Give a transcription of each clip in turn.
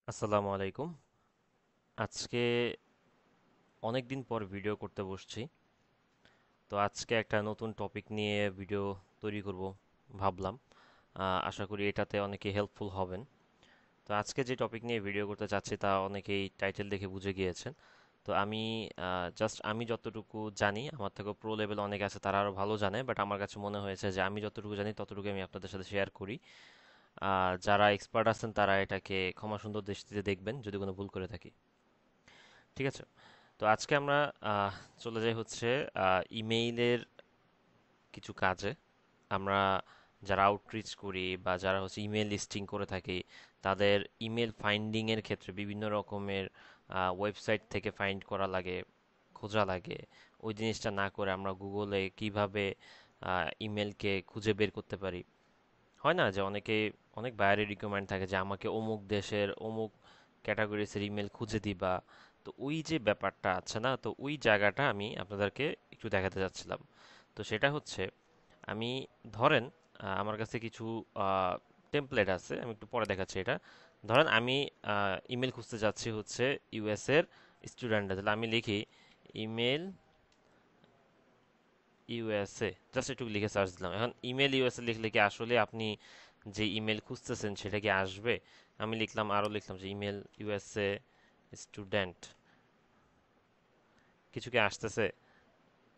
আসসালামু আলাইকুম। আজকে অনেক দিন পর ভিডিও করতে বসছি। তো আজকে একটা নতুন টপিক নিয়ে ভিডিও তৈরি করব ভাবলাম। আশা করি এটাতে অনেকে হেল্পফুল হবেন। তো আজকে যে টপিক নিয়ে ভিডিও করতে চাচ্ছি তা অনেকেই টাইটেল দেখে বুঝে গিয়েছেন। তো আমি যতটুকু জানি, আমার থেকে প্রো লেভেল অনেক আছে, তারা আরও ভালো জানে, বাট আমার কাছে মনে হয়েছে যে আমি যতটুকু জানি ততটুকু আমি আপনাদের সাথে শেয়ার করি। যারা এক্সপার্ট আছেন তারা এটাকে ক্ষমা সুন্দর দৃষ্টিতে দেখবেন যদি কোনো ভুল করে থাকি। ঠিক আছে। তো আজকে আমরা আহ, চলে যাই হচ্ছে ইমেইলের কিছু কাজে। আমরা যারা আউটরিচ করি বা যারা হচ্ছে ইমেল লিস্টিং করে থাকি, তাদের ইমেল ফাইন্ডিং এর ক্ষেত্রে বিভিন্ন রকমের ওয়েবসাইট থেকে ফাইন্ড করা লাগে, খোঁজা লাগে। ওই জিনিসটা না করে আমরা গুগলে কিভাবে ইমেলকে খুঁজে বের করতে পারি। হয় না যে অনেকে, অনেক বাইরে রিকমেন্ড থাকে যে আমাকে অমুক দেশের অমুক ক্যাটাগরিজের ইমেল খুঁজে দিবা। তো ওই যে ব্যাপারটা আছে না, তো ওই জায়গাটা আমি আপনাদেরকে একটু দেখাতে যাচ্ছিলাম। তো সেটা হচ্ছে, আমি ধরেন আমার কাছে কিছু টেমপ্লেট আছে, আমি একটু পরে দেখাচ্ছি এটা। ধরেন আমি ইমেল খুঁজতে যাচ্ছি হচ্ছে ইউএস এর স্টুডেন্টরা, তাহলে আমি লিখি ইমেল ইউএসএ, জাস্ট একটু লিখে সার্চ দিলাম। এখন ইমেল ইউএসএ লিখলে কি আসলে আপনি যে ইমেল খুঁজতেছেন সেটা কি আসবে? আমি লিখলাম, আরও লিখলাম যে ইমেল ইউএসএ স্টুডেন্ট, কিছু কি আসতেছে?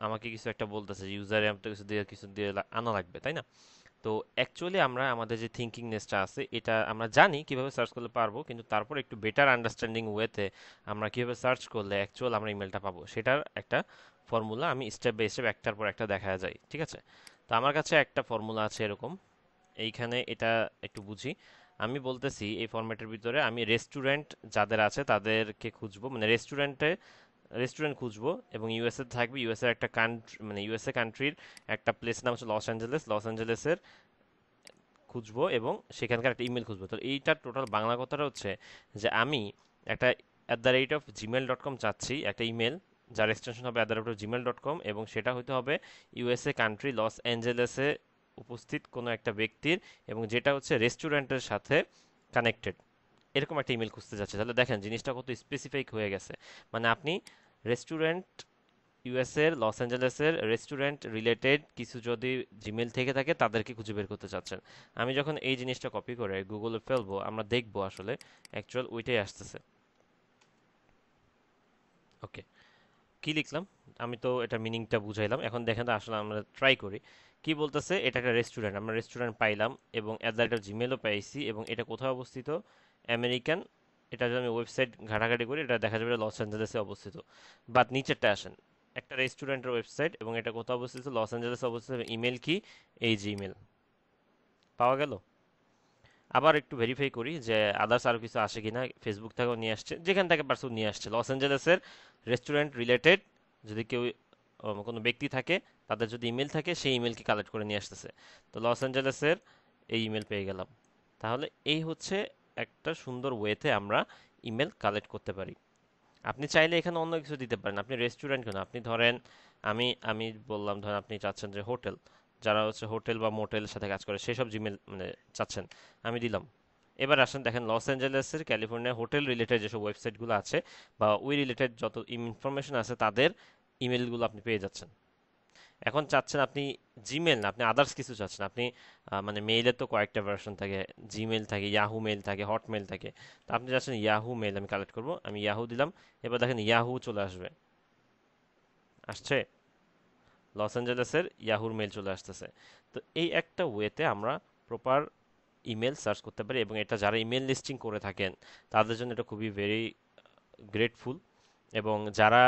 আমাকে কিছু একটা বলতেছে, ইউজারে তো কিছু দিয়ে আনা লাগবে, তাই না? তো অ্যাকচুয়ালি আমরা আমাদের যে থিঙ্কিংনেসটা আছে এটা আমরা জানি কিভাবে সার্চ করলে পারবো, কিন্তু তারপর একটু বেটার আন্ডারস্ট্যান্ডিং ওয়েতে আমরা কিভাবে সার্চ করলে অ্যাকচুয়াল আমরা ইমেলটা পাবো সেটার একটা ফর্মুলা আমি স্টেপ বাই স্টেপ একটার পর একটা দেখা যায়, ঠিক আছে? তো আমার কাছে একটা ফর্মুলা আছে এরকম। এইখানে এটা একটু বুঝি। আমি বলতেছি এই ফরম্যাটের ভিতরে আমি রেস্টুরেন্ট যাদের আছে তাদেরকে খুঁজবো, মানে রেস্টুরেন্ট খুঁজবো, এবং ইউএসএ থাকবে, ইউএসএ একটা কান্ট্রি, মানে ইউএসএ কান্ট্রির একটা প্লেস নাম হচ্ছে লস অ্যাঞ্জেলেসের খুঁজবো, এবং সেখানকার একটা ইমেল খুঁজবো। তো এইটার টোটাল বাংলা কথাটা হচ্ছে যে আমি একটা @gmail.com চাচ্ছি, একটা ইমেল যার এক্সটেনশন হবে @gmail.com, এবং সেটা হতে হবে ইউএসএ কান্ট্রি লস অ্যাঞ্জেলেসে উপস্থিত কোনো একটা ব্যক্তির, এবং যেটা হচ্ছে রেস্টুরেন্টের সাথে কানেক্টেড, এরকম একটা ইমেল খুঁজতে যাচ্ছে। তাহলে দেখেন জিনিসটা কত স্পেসিফিক হয়ে গেছে। মানে আপনি রেস্টুরেন্ট, ইউএসএর লস অ্যাঞ্জেলেসের রেস্টুরেন্ট রিলেটেড কিছু যদি জিমেল থেকে থাকে তাদেরকে খুঁজে বের করতে চাচ্ছেন। আমি যখন এই জিনিসটা কপি করে গুগলে ফেলবো, আমরা দেখবো আসলে অ্যাকচুয়াল ওইটাই আসতেছে। ওকে, কি লিখলাম? আমি তো এটা মিনিংটা বুঝাইলাম, এখন দেখেন তো আসলে আমরা ট্রাই করি। কি বলতেছে? এটা একটা রেস্টুরেন্ট, আমরা রেস্টুরেন্ট পাইলাম, এবং জিমেলও পাইছি, এবং এটা কোথায় অবস্থিত? আমেরিকান। এটা যদি আমি ওয়েবসাইট ঘাটাঘাটি করি এটা দেখা যাবে এটা লস অ্যাঞ্জেলেসে অবস্থিত। বাট নিচেরটা আসেন, একটা রেস্টুরেন্টের ওয়েবসাইট, এবং এটা কোথায় অবস্থিত? লস অ্যাঞ্জেলেসে অবস্থিত। ইমেল কি? এই জিমেল। পাওয়া গেল। আবার একটু ভেরিফাই করি যে আদার্স আরও কিছু আসে কিনা। ফেসবুক থেকেও নিয়ে আসছে, যেখান থেকে পারসুন নিয়ে আসছে লস অ্যাঞ্জেলেসের রেস্টুরেন্ট রিলেটেড। যদি কেউ কোনো ব্যক্তি থাকে, তাদের যদি ইমেল থাকে, সেই ইমেলকে কালেক্ট করে নিয়ে আসতেছে। তো লস অ্যাঞ্জেলেসের এই ইমেল পেয়ে গেলাম। তাহলে এই হচ্ছে একটা সুন্দর ওয়েতে আমরা ইমেল কালেক্ট করতে পারি। আপনি চাইলে এখানে অন্য কিছু দিতে পারেন, আপনি রেস্টুরেন্ট কেন, আপনি ধরেন, আমি আমি বললাম ধরেন আপনি চাচ্ছেন যে হোটেল, যারা হচ্ছে হোটেল বা মোটেলের সাথে কাজ করে সেসব জিমেল মানে চাচ্ছেন, আমি দিলাম। এবার আসেন দেখেন লস অ্যাঞ্জেলেসের ক্যালিফোর্নিয়া হোটেল রিলেটেড যেসব ওয়েবসাইটগুলো আছে বা ওই রিলেটেড যত ইনফরমেশন আছে তাদের ইমেলগুলো আপনি পেয়ে যাচ্ছেন। এখন চাচ্ছেন আপনি জিমেল না, আপনি আদার্স কিছু চাচ্ছেন। আপনি মানে মেইলের তো কয়েকটা ভার্সন থাকে, জিমেল থাকে, ইয়াহু মেল থাকে, হটমেল থাকে। তো আপনি চাচ্ছেন ইয়াহু মেল আমি কালেক্ট করব, আমি ইয়াহু দিলাম। এবার দেখেন ইয়াহু চলে আসবে, আসছে, লস অ্যাঞ্জেলেসের ইয়াহুর মেল চলে আসতেছে। তো এই একটা ওয়েতে আমরা প্রপার ইমেল সার্চ করতে পারি, এবং এটা যারা ইমেল লিস্টিং করে থাকেন তাদের জন্য এটা খুবই ভেরি গ্রেটফুল। এবং যারা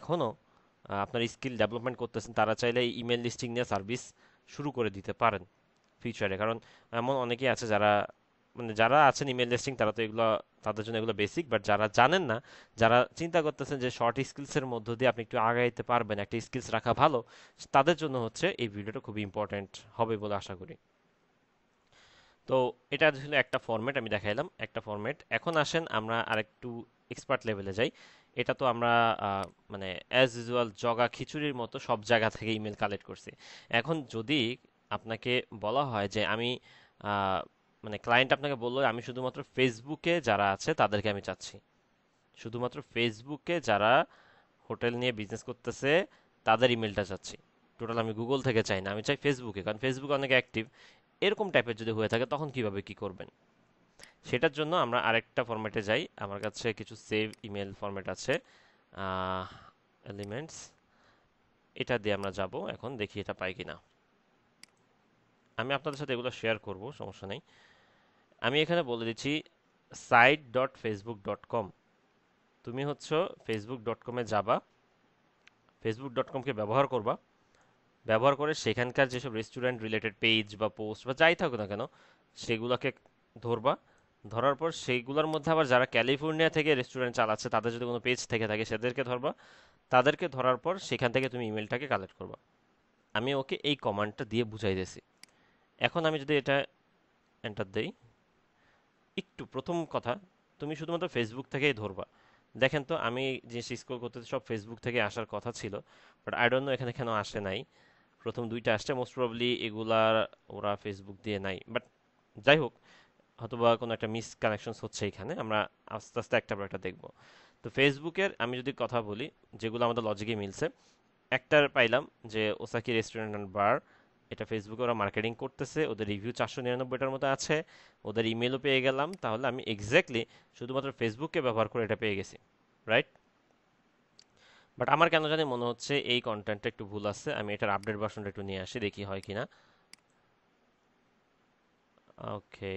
এখনও আপনার স্কিল ডেভেলপমেন্ট করতেছেন তারা চাইলে এই ইমেল লিস্টিং নিয়ে সার্ভিস শুরু করে দিতে পারেন ফিউচারে। কারণ এমন অনেকেই আছে যারা, মানে যারা আছেন ইমেল লিস্টিং তারা তো এগুলো, তাদের জন্য এগুলো বেসিক, বাট যারা জানেন না, যারা চিন্তা করতেছেন যে শর্ট স্কিলসের মধ্য দিয়ে আপনি একটু আগাইতে পারবেন, একটা স্কিলস রাখা ভালো, তাদের জন্য হচ্ছে এই ভিডিওটা খুবই ইম্পর্ট্যান্ট হবে বলে আশা করি। তো এটা ছিল একটা ফরম্যাট, আমি দেখাইলাম একটা ফরম্যাট। এখন আসেন আমরা আরেকটু এক্সপার্ট লেভেলে যাই। এটা তো আমরা মানে অ্যাজ ইউজুয়াল জগা খিচুড়ির মতো সব জায়গা থেকে ইমেল কালেক্ট করছি। এখন যদি আপনাকে বলা হয় যে আমি আহ, মানে ক্লায়েন্ট আপনাকে বললো আমি শুধুমাত্র ফেসবুকে যারা আছে তাদেরকে আমি চাচ্ছি, শুধুমাত্র ফেসবুকে যারা হোটেল নিয়ে বিজনেস করতেছে তাদের ইমেলটা চাচ্ছি। টোটাল আমি গুগল থেকে চাই না, আমি চাই ফেসবুকে, কারণ ফেসবুকে অনেক অ্যাক্টিভ। এরকম টাইপের যদি হয়ে থাকে তখন কিভাবে কি করবেন? সেটার জন্য আমরা আরেকটা ফরম্যাটে যাই। আমার কাছে কিছু সেভ ইমেল ফরম্যাট আছে, এলিমেন্টস, এটা দিয়ে আমরা যাব। এখন দেখি এটা পাই কিনা। আমি আপনাদের সাথে এগুলো শেয়ার করব, সমস্যা নেই। আমি এখানে বলে দিচ্ছি site.facebook.com। তুমি হচ্ছে facebook.com-এ যাবা, facebook.com-কে ব্যবহার করবা, ব্যবহার করে সেখানকার যেসব রেস্টুরেন্ট রিলেটেড পেজ বা পোস্ট বা যাই থাকুক না কেন সেগুলোকে ধরবা। ধরার পর সেইগুলোর মধ্যে আবার যারা ক্যালিফোর্নিয়া থেকে রেস্টুরেন্ট চালাচ্ছে তাদের যদি কোনো পেজ থেকে থাকে সেদেরকে ধরবা। তাদেরকে ধরার পর সেখান থেকে তুমি ইমেলটাকে কালেক্ট করবা। আমি ওকে এই কমান্ডটা দিয়ে বুঝাই দিয়েছি। এখন আমি যদি এটা এন্টার দেই, একটু প্রথম কথা, তুমি শুধুমাত্র ফেসবুক থেকেই ধরবা। দেখেন তো আমি যে স্ক্রল করতে সব ফেসবুক থেকে আসার কথা ছিল, বাট আই ডোন্ট নো এখানে কেন আসে নাই। প্রথম দুইটা আসছে, মোস্ট প্রবাবলি এগুলার ওরা ফেসবুক দিয়ে নাই, বাট যাই হোক, হয়তোবা কোনো একটা মিস কানেকশনস হচ্ছে এখানে, আমরা আস্তে আস্তে একটা পর একটা দেখব। তো ফেসবুকের আমি যদি কথা বলি, যেগুলো আমাদের লজিকে মিলছে, একটার পাইলাম যে ওসাকি রেস্টুরেন্ট অ্যান্ড বার, এটা ফেসবুকে ওরা মার্কেটিং করতেছে, ওদের রিভিউ 499টার মতো আছে, ওদের ইমেলও পেয়ে গেলাম, তাহলে আমি এক্স্যাক্টলি শুধুমাত্র ফেসবুককে ব্যবহার করে এটা পেয়ে গেছি, রাইট? বাট আমার কেন জানি মনে হচ্ছে এই কন্টেন্টটা একটু ভুল আছে, আমি এটার আপডেট ভার্সনটা একটু নিয়ে আসি, দেখি হয় কিনা। ওকে,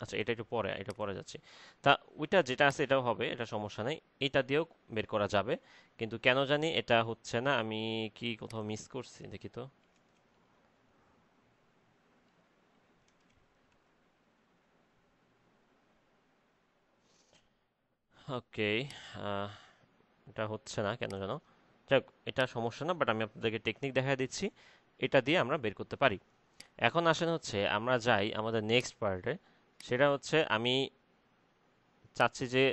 আচ্ছা এটা একটু পরে, এটা পরে যাচ্ছি। তা ওইটা যেটা আছে এটাও হবে, এটা সমস্যা নেই, এটা দিয়েও বের করা যাবে। কিন্তু কেন জানি এটা হচ্ছে না, আমি কি কোথাও মিস করছি দেখি তো। ওকে, এটা হচ্ছে না কেন যেন। যাক, এটা সমস্যা না, বাট আমি আপনাদেরকে টেকনিক দেখা দিচ্ছি, এটা দিয়ে আমরা বের করতে পারি। এখন আসেন হচ্ছে আমরা যাই আমাদের নেক্সট পার্টে। সেটা হচ্ছে আমি চাচ্ছি যে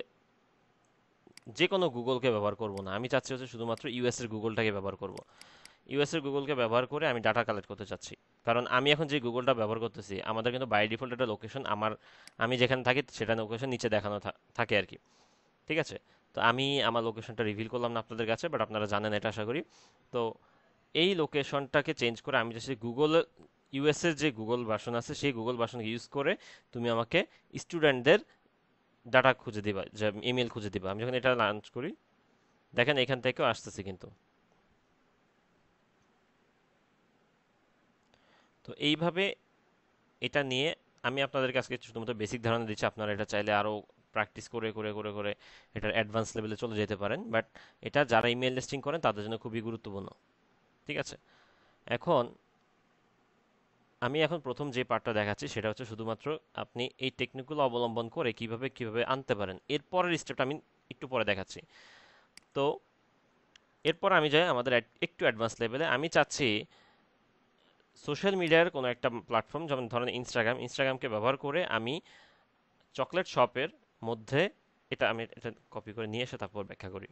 যে কোনো গুগলকে ব্যবহার করব না, আমি চাচ্ছি হচ্ছে শুধুমাত্র ইউএস এর গুগলটাকে ব্যবহার করব। ইউএস এর গুগলকে ব্যবহার করে আমি ডাটা কালেক্ট করতে চাচ্ছি। কারণ আমি এখন যে গুগলটা ব্যবহার করতেছি আমাদের কিন্তু বাই ডিফল্ট একটা লোকেশন, আমি যেখানে থাকি সেটা লোকেশন নিচে দেখানো থাকে আর কি। ঠিক আছে? তো আমি আমার লোকেশনটা রিভিল করলাম না আপনাদের কাছে, বাট আপনারা জানেন এটা আশা করি। তো এই লোকেশনটাকে চেঞ্জ করে আমি যাচ্ছি গুগল, ইউএস এর যে গুগল ভার্সন আছে সেই গুগল ভার্সন ইউজ করে তুমি আমাকে স্টুডেন্টদের ডাটা খুঁজে দিবা, যে ইমেল খুঁজে দিবা। আমি যখন এটা লঞ্চ করি, দেখেন এখান থেকেও আসতেছে কিন্তু। তো এইভাবে এটা নিয়ে আমি আপনাদেরকে আজকে শুধুমাত্র বেসিক ধারণা দিচ্ছি, আপনারা এটা চাইলে আরও প্র্যাকটিস করে করে করে করে এটার অ্যাডভান্স লেভেলে চলে যেতে পারেন, বাট এটা যারা ইমেল লিস্টিং করেন তাদের জন্য খুবই গুরুত্বপূর্ণ। ঠিক আছে? এখন আমি এখন প্রথম যে পার্টটা দেখাচ্ছি সেটা হচ্ছে শুধুমাত্র আপনি এই টেকনিকগুলো অবলম্বন করে কিভাবে কিভাবে আনতে পারেন, এরপরের স্টেপটা আমি একটু পরে দেখাচ্ছি। তো এরপর আমি যাই আমাদের একটু অ্যাডভান্স লেভেলে। আমি চাচ্ছি সোশ্যাল মিডিয়ার কোনো একটা প্ল্যাটফর্ম, যেমন ধরেন ইনস্টাগ্রামকে ব্যবহার করে আমি চকলেট শপের মধ্যে, এটা কপি করে নিয়ে এসে তারপর ব্যাখ্যা করি।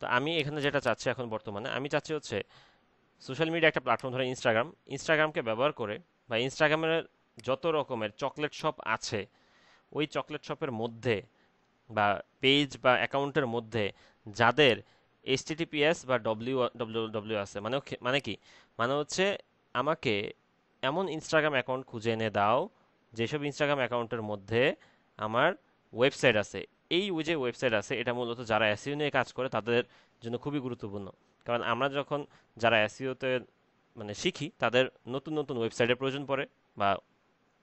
তো আমি এখানে যেটা চাচ্ছি এখন বর্তমানে, আমি চাচ্ছি হচ্ছে সোশ্যাল মিডিয়া একটা প্ল্যাটফর্ম, ধরে ইনস্টাগ্রামকে ব্যবহার করে বা ইনস্টাগ্রামের যত রকমের চকলেট শপ আছে ওই চকলেট শপের মধ্যে বা পেজ বা অ্যাকাউন্টের মধ্যে যাদের এইচটিটিপিএস বা ডব্লিউ আছে, মানে কি, মানে হচ্ছে আমাকে এমন ইনস্টাগ্রাম অ্যাকাউন্ট খুঁজে এনে দাও যেসব ইনস্টাগ্রাম অ্যাকাউন্টের মধ্যে আমার ওয়েবসাইট আছে। এই ওই যে ওয়েবসাইট আছে এটা মূলত যারা এসইও নিয়ে কাজ করে তাদের জন্য খুবই গুরুত্বপূর্ণ। কারণ আমরা যখন যারা এসইওতে মানে শিখি তাদের নতুন নতুন ওয়েবসাইটের প্রয়োজন পড়ে, বা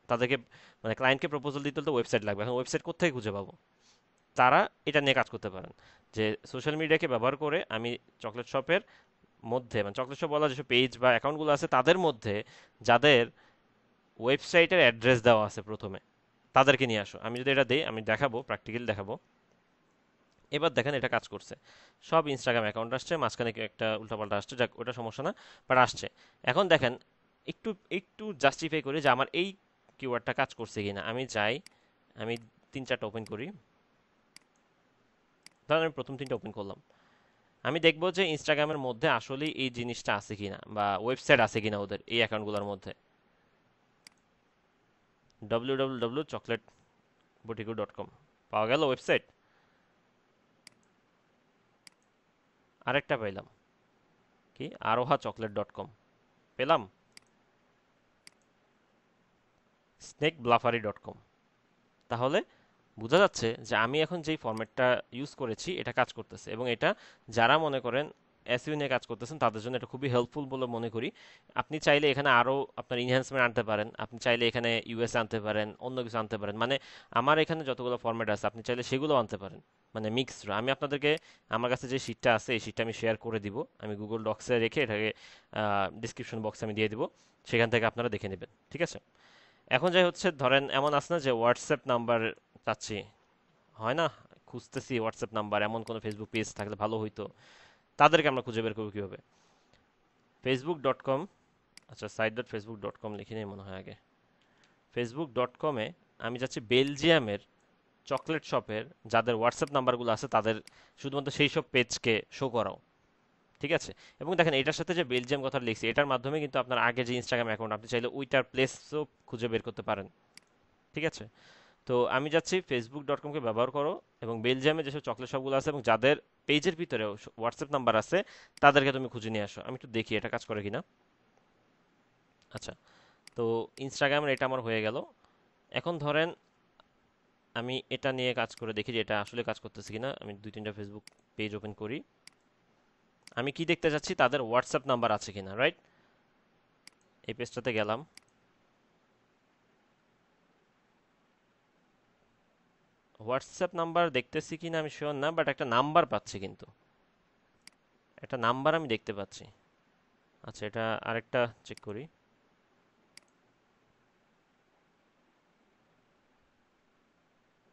তাদেরকে মানে ক্লায়েন্টকে প্রপোজাল দিতে হলে তো ওয়েবসাইট লাগবে। এখন ওয়েবসাইট কোথায় খুঁজে পাবো? তারা এটা নিয়ে কাজ করতে পারেন, যে সোশ্যাল মিডিয়াকে ব্যবহার করে আমি চকলেট শপের মধ্যে, মানে চকলেট শপ বলা যেসব পেজ বা অ্যাকাউন্টগুলো আছে তাদের মধ্যে যাদের ওয়েবসাইটের অ্যাড্রেস দেওয়া আছে প্রথমে, তাদেরকে নিয়ে আসো। আমি যদি এটা দিই, আমি দেখাবো, প্র্যাকটিক্যালি দেখাবো। এবার দেখেন এটা কাজ করছে, সব ইনস্টাগ্রাম অ্যাকাউন্ট আসছে, মাঝখানে একটা উল্টাপাল্টা আসছে, যাক ওটা সমস্যা না, বাট আসছে। এখন দেখেন একটু একটু জাস্টিফাই করি যে আমার এই কিওয়ার্ডটা কাজ করছে কিনা। আমি যাই, আমি 3-4টা ওপেন করি, ধরেন আমি প্রথম 3টা ওপেন করলাম। আমি দেখবো যে ইনস্টাগ্রামের মধ্যে আসলে এই জিনিসটা আছে কিনা বা ওয়েবসাইট আছে কিনা ওদের এই অ্যাকাউন্টগুলোর মধ্যে। www.chocolatebotico.com পাওয়া গেল ওয়েবসাইট। আরেকটা পাইলাম, কি aroha chocolate.com পেলাম, snakebluffary.com। তাহলে বোঝা যাচ্ছে যে আমি এখন যেই ফরম্যাটটা ইউজ করেছি এটা কাজ করতেছে, এবং এটা যারা মনে করেন এসইও নিয়ে কাজ করতেছেন তাদের জন্য এটা খুবই হেল্পফুল বলে মনে করি। আপনি চাইলে এখানে আরো আপনার ইনহ্যান্সমেন্ট আনতে পারেন, আপনি চাইলে এখানে ইউএস আনতে পারেন, অন্য কিছু আনতে পারেন, মানে আমার এখানে যতগুলো ফরম্যাট আছে আপনি চাইলে সেগুলো আনতে পারেন, মানে মিক্সড। আমি আপনাদেরকে আমার কাছে যে শিটটা আছে এই শিটটা আমি শেয়ার করে দিব, আমি গুগল ডক্সে রেখে এটাকে ডিসক্রিপশন বক্সে আমি দিয়ে দিব, সেখান থেকে আপনারা দেখে নেবেন, ঠিক আছে? এখন যাই হচ্ছে, ধরেন এমন আছে না যে হোয়াটসঅ্যাপ নাম্বার চাচ্ছি, হয় না, খুঁজতেছি হোয়াটসঅ্যাপ নাম্বার, এমন কোনো ফেসবুক পেজ থাকলে ভালো হইতো, তাদেরকে আমরা খুঁজে বের করবো কীভাবে? ফেসবুক.com, আচ্ছা সাইট.facebook.com লিখে নিই মনে হয় আগে। ফেসবুক.com-এ আমি যাচ্ছি বেলজিয়ামের চকলেট শপের যাদের হোয়াটসঅ্যাপ নাম্বারগুলো আছে তাদের শুধুমাত্র সেই সব পেজকে শো করাও, ঠিক আছে? এবং দেখেন এটার সাথে যে বেলজিয়াম কথা লিখছি এটার মাধ্যমে কিন্তু আপনার আগে যে ইনস্টাগ্রাম অ্যাকাউন্ট আপনি চাইলে ওইটার প্লেসও খুঁজে বের করতে পারেন, ঠিক আছে? তো আমি যাচ্ছি ফেসবুক.com-কে ব্যবহার করো এবং বেলজিয়ামে যেসব চকলেট শপগুলো আছে এবং যাদের পেজের ভিতরে হোয়াটসঅ্যাপ নাম্বার আছে তাদেরকে তুমি খুঁজে নিয়ে আসো। আমি একটু দেখি এটা কাজ করে কিনা। আচ্ছা, তো ইনস্টাগ্রামের এটা আমার হয়ে গেল। এখন ধরেন আমি এটা নিয়ে কাজ করে দেখি যে এটা আসলে কাজ করতেছে কিনা। আমি দুই তিনটা ফেসবুক পেজ ওপেন করি। আমি কি দেখতে চাচ্ছি, তাদের হোয়াটসঅ্যাপ নাম্বার আছে কিনা, রাইট? এই পেজটাতে গেলাম। হোয়াটসঅ্যাপ নাম্বার দেখতেছি কিনা আমি শিওর না, বাট একটা নাম্বার পাচ্ছি, কিন্তু একটা নাম্বার আমি দেখতে পাচ্ছি। আচ্ছা, এটা আরেকটা চেক করি।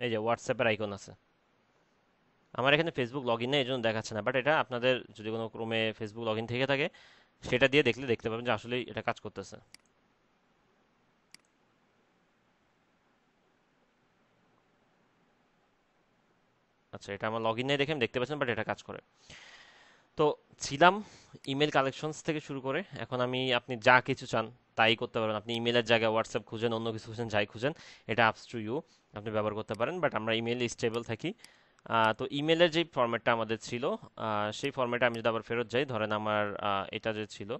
এই যে হোয়াটসঅ্যাপের আইকন আছে। আমার এখানে ফেসবুক লগ ইন নেই, এই জন্য দেখাচ্ছে না, বাট এটা আপনাদের যদি কোনো ক্রমে ফেসবুক লগ ইন থেকে থাকে সেটা দিয়ে দেখলে দেখতে পাবেন যে আসলেই এটা কাজ করতেছে। আচ্ছা, এটা আমার লগ ইন নেই দেখে আমি দেখতে পাচ্ছেন, বাট এটা কাজ করে। তো ছিলাম ইমেল কালেকশনস থেকে শুরু করে, এখন আমি আপনি যা কিছু চান তাই করতে পারবেন। আপনি ইমেলের জায়গায় হোয়াটসঅ্যাপ খুঁজেন, অন্য কিছু খুঁজেন, যাই খুঁজেন, এটা আপস টু ইউ, আপনি ব্যবহার করতে পারেন, বাট আমরা ইমেল স্টেবল থাকি। তো ইমেলের যে ফরম্যাটটা আমাদের ছিল সেই ফরম্যাটে আমি যদি আবার ফেরত যাই, ধরেন আমার এটা যে ছিল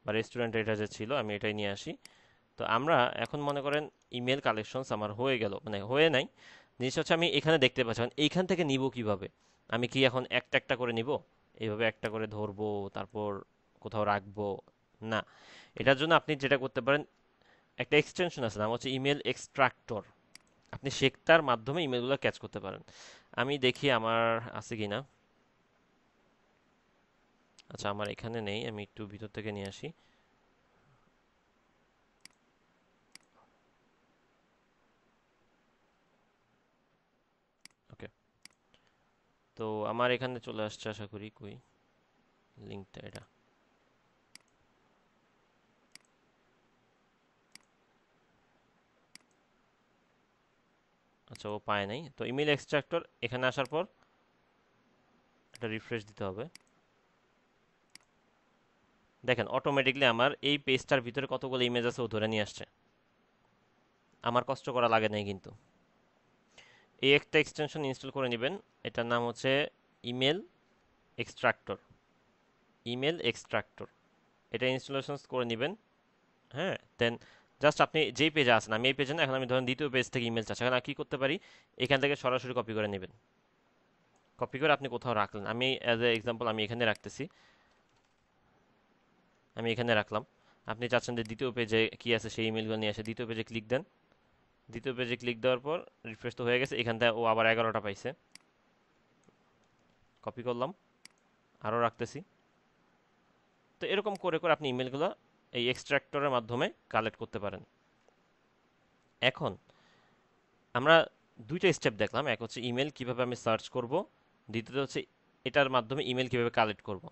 বা রেস্টুরেন্ট এটা যে ছিল আমি এটাই নিয়ে আসি। তো আমরা এখন মনে করেন ইমেল কালেকশনস আমার হয়ে গেল, মানে হয়ে নাই, জিনিস হচ্ছে আমি এখানে দেখতে পাচ্ছি। এখন এইখান থেকে নিব কিভাবে? আমি কি এখন একটা একটা করে নিব, এইভাবে একটা করে ধরবো তারপর কোথাও রাখবো? না, এটার জন্য আপনি যেটা করতে পারেন, একটা এক্সটেনশন আছে নাম হচ্ছে ইমেল এক্সট্রাক্টর, আপনি সেটার মাধ্যমে ইমেলগুলো ক্যাচ করতে পারেন। আমি দেখি আমার আছে কি না। আচ্ছা, আমার এখানে নেই, আমি একটু ভিতর থেকে নিয়ে আসি। ওকে, তো আমার এখানে চলে আসছে আশা করি, কই লিঙ্কটা? এটা আচ্ছা, ও পায় নাই। তো ইমেল এক্সট্রাক্টর এখানে আসার পর এটা রিফ্রেশ দিতে হবে। দেখেন অটোমেটিকলি আমার এই পেজটার ভিতরে কতগুলো ইমেজ আছে ও ধরে নিয়ে আসছে, আমার কষ্ট করা লাগে নাই কিন্তু। এই একটা এক্সটেনশন ইনস্টল করে নেবেন, এটার নাম হচ্ছে ইমেল এক্সট্রাক্টর। ইমেল এক্সট্রাক্টর, এটা ইনস্টলেশন করে নেবেন। হ্যাঁ, দেন জাস্ট আপনি যেই পেজে আছেন, আমি এই পেজে না, এখন আমি ধরেন দ্বিতীয় পেজ থেকে ইমেল চাচ্ছি, এখন আর কি করতে পারি, এখান থেকে সরাসরি কপি করে নেবেন। কপি করে আপনি কোথাও রাখলেন, আমি অ্যাজ এ এক্সাম্পল আমি এখানে রাখতেছি, আমি এখানে রাখলাম। আপনি চাচ্ছেন যে দ্বিতীয় পেজে কি আছে সেই ইমেলগুলো নিয়ে আসে, দ্বিতীয় পেজে ক্লিক দেন। দ্বিতীয় পেজে ক্লিক দেওয়ার পর রিফ্রেশ তো হয়ে গেছে, এখান থেকে ও আবার 11টা পাইছে, কপি করলাম, আরও রাখতেছি। তো এরকম করে করে আপনি ইমেলগুলো এই এক্সট্রাক্টরের মাধ্যমে কালেক্ট করতে পারেন। এখন আমরা দুইটা স্টেপ দেখলাম, এক হচ্ছে ইমেল কিভাবে আমি সার্চ করব, দ্বিতীয়ত হচ্ছে এটার মাধ্যমে ইমেল কিভাবে কালেক্ট করব।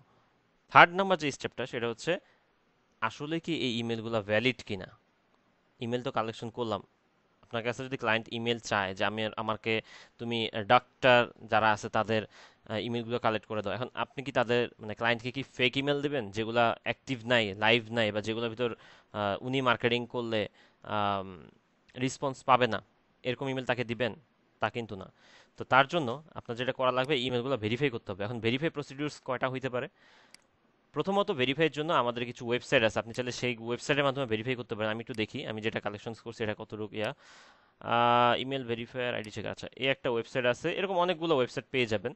থার্ড নাম্বার যে স্টেপটা সেটা হচ্ছে আসলে কি এই ইমেলগুলো ভ্যালিড কিনা। ইমেল তো কালেকশন করলাম, আপনার কাছে যদি ক্লায়েন্ট ইমেল চায় যে আমি আমাকে তুমি ডাক্তার যারা আছে তাদের ইমেলগুলো কালেক্ট করে দাও। এখন আপনি কি তাদের মানে ক্লায়েন্টকে কি ফেক ইমেল দিবেন যেগুলা অ্যাক্টিভ নাই, লাইভ নাই, বা যেগুলোর ভিতর উনি মার্কেটিং করলে রেসপন্স পাবে না, এরকম ইমেল তাকে দিবেন? তা কিন্তু না। তো তার জন্য আপনার যেটা করা লাগবে, ইমেলগুলো ভেরিফাই করতে হবে। এখন ভেরিফাই প্রসিডিউরস কয়টা হইতে পারে? প্রথমত ভেরিফাইয়ের জন্য আমাদের কিছু ওয়েবসাইট আছে, আপনি চাইলে সেই ওয়েবসাইটের মাধ্যমে ভেরিফাই করতে পারেন। আমি একটু দেখি আমি যেটা কালেকশনস করছি এটা কতটুকু ইমেল ভেরিফায়ার আইডি চেক। আচ্ছা, এই একটা ওয়েবসাইট আছে, এরকম অনেকগুলো ওয়েবসাইট পেয়ে যাবেন।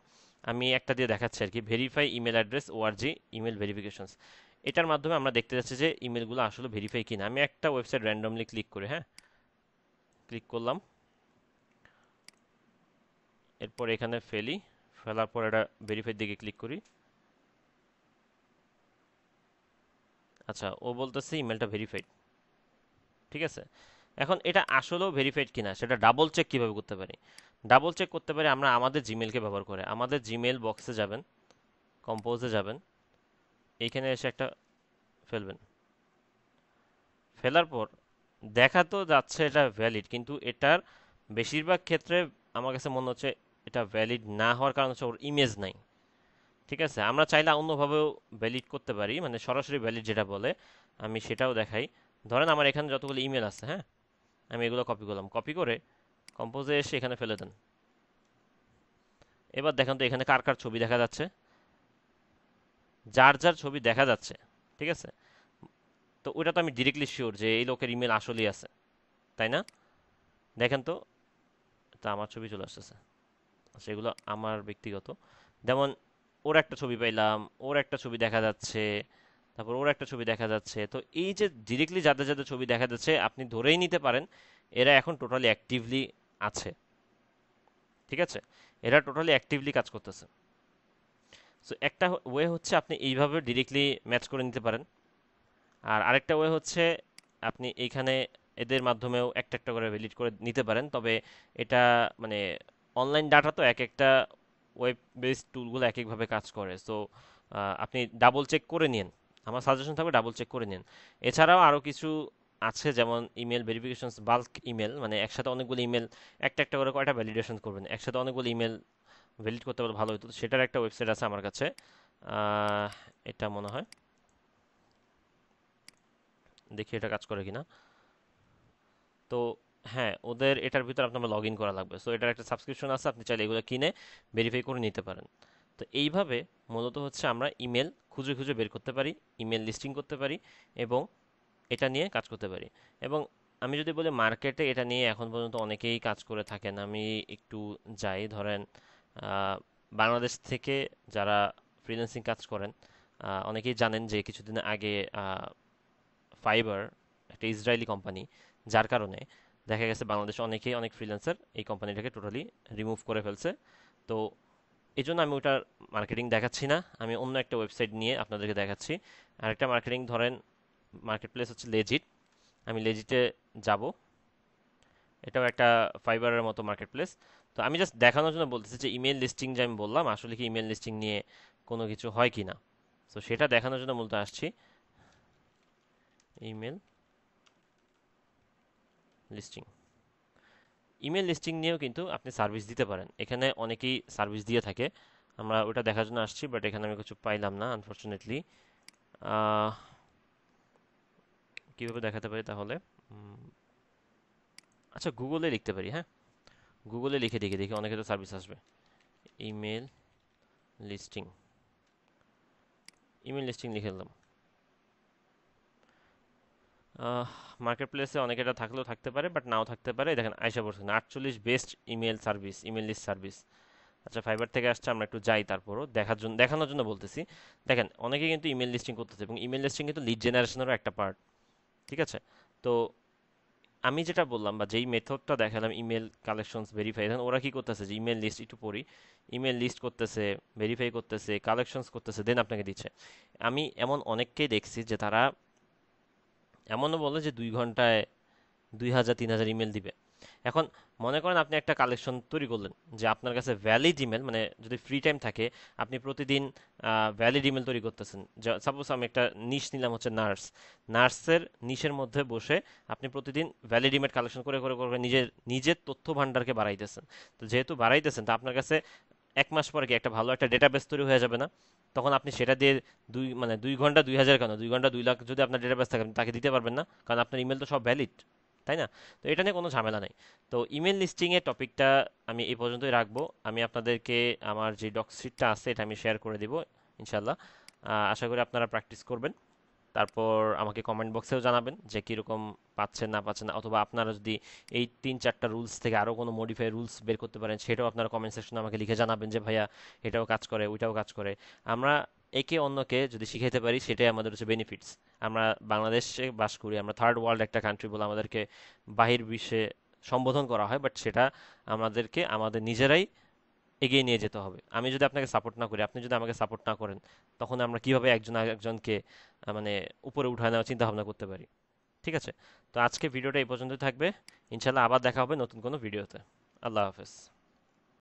আমি একটা দিয়ে দেখাচ্ছি আর কি, verify email address ORG email verifications. এটার মাধ্যমে আমরা দেখতে যাচ্ছি যে ইমেলগুলো আসলে ভেরিফাই কিনা। আমি একটা ওয়েবসাইট র্যান্ডমলি ক্লিক করে, হ্যাঁ, ক্লিক করলাম, এরপর এখানে ফেলার পর এটা ভেরিফাইড দিকে ক্লিক করি। আচ্ছা, ও বলতেছে ইমেলটা ভেরিফাইড, ঠিক আছে। এখন এটা আসলেও ভেরিফাইড কিনা সেটা ডাবল চেক কিভাবে করতে পারি? ডাবল চেক করতে পারি আমরা আমাদের জিমেলকে ব্যবহার করে। আমাদের জিমেল বক্সে যাবেন, কম্পোজে যাবেন, এইখানে এসে একটা ফেলবেন। ফেলার পর দেখা তো যাচ্ছে এটা ভ্যালিড, কিন্তু এটার বেশিরভাগ ক্ষেত্রে আমার কাছে মনে হচ্ছে এটা ভ্যালিড না হওয়ার কারণ হচ্ছে ওর ইমেজ নাই। ঠিক আছে, আমরা চাইলে অন্যভাবেও ভ্যালিড করতে পারি, মানে সরাসরি ভ্যালিড যেটা বলে আমি সেটাও দেখাই। ধরেন আমার এখানে যতগুলো ইমেল আছে, হ্যাঁ, আমি এগুলো কপি করলাম, কপি করে কম্পোজে এসে এখানে ফেলে দেন। এবার দেখেন তো এখানে কার কার ছবি দেখা যাচ্ছে, যার যার ছবি দেখা যাচ্ছে, ঠিক আছে। তো ওটা তো আমি ডিরেক্টলি শিওর যে এই লোকের ইমেল আসলেই আছে, তাই না? দেখেন তো, তা আমার ছবি চলে আসতেছে। আচ্ছা, এগুলো আমার ব্যক্তিগত, যেমন ওর একটা ছবি পাইলাম, ওর একটা ছবি দেখা যাচ্ছে, তারপর ওর একটা ছবি দেখা যাচ্ছে। তো এই যে ডিরেক্টলি যাদের যাদের ছবি দেখা যাচ্ছে, আপনি ধরেই নিতে পারেন এরা এখন টোটালি অ্যাক্টিভলি আছে, ঠিক আছে, এরা টোটালি অ্যাক্টিভলি কাজ করতেছে। সো একটা ওয়ে হচ্ছে আপনি এইভাবে ডিরেক্টলি ম্যাচ করে নিতে পারেন। আর আরেকটা ওয়ে হচ্ছে আপনি এইখানে এদের মাধ্যমেও একটা একটা করে ভ্যালিড করে নিতে পারেন। তবে এটা মানে অনলাইন ডাটা তো এক একটা ওয়েব বেসড টুলগুলো এক একভাবে কাজ করে। সো আপনি ডাবল চেক করে নিন, আমার সাজেশন থাকবে ডাবল চেক করে নিন। এছাড়াও আরও কিছু আছে, যেমন ইমেল ভেরিফিকেশনস, বাল্ক ইমেল, মানে একসাথে অনেকগুলো ইমেল একটা একটা করে কয়টা ভ্যালিডেশন করবেন, একসাথে অনেকগুলো ইমেল ভ্যালিড করতে পারলে ভালো হতো। তো সেটার একটা ওয়েবসাইট আছে আমার কাছে, আহ, এটা মনে হয়, দেখি এটা কাজ করে কিনা। তো হ্যাঁ, ওদের এটার ভিতর আপনার লগ ইন করা লাগবে। সো এটার একটা সাবস্ক্রিপশন আছে, আপনি চাইলে এগুলো কিনে ভেরিফাই করে নিতে পারেন। তো এইভাবে মূলত হচ্ছে আমরা ইমেল খুঁজে খুঁজে বের করতে পারি, ইমেল লিস্টিং করতে পারি, এবং এটা নিয়ে কাজ করতে পারি। এবং আমি যদি বলি মার্কেটে এটা নিয়ে এখন পর্যন্ত অনেকেই কাজ করে থাকেন। আমি একটু যাই, ধরেন বাংলাদেশ থেকে যারা ফ্রিল্যান্সিং কাজ করেন, অনেকেই জানেন যে কিছুদিন আগে ফাইবার একটা ইসরায়েলি কোম্পানি, যার কারণে দেখা গেছে বাংলাদেশে অনেকেই অনেক ফ্রিল্যান্সার এই কোম্পানিটাকে টোটালি রিমুভ করে ফেলছে। তো এই জন্য আমি ওটার মার্কেটিং দেখাচ্ছি না, আমি অন্য একটা ওয়েবসাইট নিয়ে আপনাদেরকে দেখাচ্ছি। আরেকটা মার্কেটিং ধরেন মার্কেট প্লেস হচ্ছে লেজিট, আমি লেজিটে যাব, এটাও একটা ফাইবারের মতো মার্কেট প্লেস। তো আমি জাস্ট দেখানোর জন্য বলতেছি যে ইমেল লিস্টিং যে আমি বললাম, আসলে কি ইমেল লিস্টিং নিয়ে কোনো কিছু হয় কি না। তো সেটা দেখানোর জন্য মূলত আসছি। ইমেল লিস্টিং, ইমেল লিস্টিং নিয়েও কিন্তু আপনি সার্ভিস দিতে পারেন, এখানে অনেকেই সার্ভিস দিয়ে থাকে। আমরা ওটা দেখার জন্য আসছি, বাট এখানে আমি কিছু পাইলাম না আনফরচুনেটলি। কীভাবে দেখাতে পারি তাহলে? আচ্ছা, গুগলে লিখতে পারি, হ্যাঁ, গুগলে লিখে দেখি, দেখি অনেকে তো সার্ভিস আসবে। ইমেল লিস্টিং, ইমেল লিস্টিং লিখে দিলাম। মার্কেট প্লেসে অনেক এটা থাকলেও থাকতে পারে, বাট নাও থাকতে পারে। দেখেন আয়সা পড়ছে না 48 best email service, email list service. আচ্ছা, ফাইবার থেকে আসছে, আমরা একটু যাই, তারপরও দেখার জন্য দেখানোর জন্য বলতেছি। দেখেন অনেকে কিন্তু ইমেল লিস্টিং করতেছে, এবং ইমেল লিস্টিং কিন্তু লিড জেনারেশনেরও একটা পার্ট, ঠিক আছে। তো আমি যেটা বললাম বা যেই মেথডটা দেখালাম, ইমেল কালেকশনস ভেরিফাই, এখন ওরা কি করতেছে যে ইমেল লিস্ট একটু পড়ি, ইমেল লিস্ট করতেছে, ভেরিফাই করতেছে, কালেকশনস করতেছে, দেন আপনাকে দিচ্ছে। আমি এমন অনেককেই দেখছি যে তারা এমনও বলে যে 2 ঘন্টায় 2000 3000 ইমেল দিবে। এখন মনে করেন আপনি একটা কালেকশন তৈরি করলেন যে আপনার কাছে ভ্যালিড ইমেল, মানে যদি ফ্রি টাইম থাকে আপনি প্রতিদিন ভ্যালিড ইমেল তৈরি করতেছেন। সাপোজ আমি একটা নিশ নিলাম হচ্ছে নার্স, নার্সের নিশের মধ্যে বসে আপনি প্রতিদিন ভ্যালিড ইমেল কালেকশন করে করে করে নিজের নিজের তথ্য ভান্ডারকে বাড়াইতেছেন। তো যেহেতু বাড়াইতেছেন, তা আপনার কাছে 1 মাস পরে কি একটা ভালো একটা ডেটাবেস তৈরি হয়ে যাবে না? তখন আপনি সেটা দিয়ে 2 ঘন্টা 2,000 কেন, 2 ঘন্টা 2 লাখ যদি আপনার ডেটাবেস থাকে আপনি তাকে দিতে পারবেন না, কারণ আপনার ইমেল তো সব ভ্যালিড, তাই না? তো এটা নিয়ে কোনো ঝামেলা নেই। তো ইমেল লিস্টিং এর টপিকটা আমি এই পর্যন্তই রাখবো। আমি আপনাদেরকে আমার যে ডক শিটটা আছে এটা আমি শেয়ার করে দিব ইনশাল্লাহ। আশা করি আপনারা প্র্যাকটিস করবেন। তারপর আমাকে কমেন্ট বক্সেও জানাবেন যে কীরকম পাচ্ছেন না পাচ্ছেন না, অথবা আপনারা যদি এই 3-4টা রুলস থেকে আরও কোনো মডিফাই রুলস বের করতে পারেন সেটাও আপনারা কমেন্ট সেকশনে আমাকে লিখে জানাবেন যে ভাইয়া এটাও কাজ করে ওইটাও কাজ করে। আমরা একে অন্যকে যদি শিখাইতে পারি সেটাই আমাদের হচ্ছে বেনিফিটস। আমরা বাংলাদেশে বাস করি, আমরা থার্ড ওয়ার্ল্ড একটা কান্ট্রি বলে আমাদেরকে বাহির বিশ্বে সম্বোধন করা হয়, বাট সেটা আমাদেরকে আমাদের নিজেরাই এগিয়ে নিয়ে যেতে হবে। আমি যদি আপনাকে সাপোর্ট না করি, আপনি যদি আমাকে সাপোর্ট না করেন, তখন আমরা কিভাবে একজন আরেকজনকে মানে উপরে উঠায় নেওয়ার চিন্তা ভাবনা করতে পারি? ঠিক আছে? তো আজকে ভিডিওটা এই পর্যন্তই থাকবে। ইনশাল্লাহ আবার দেখা হবে নতুন কোনো ভিডিওতে। আল্লাহ হাফেজ।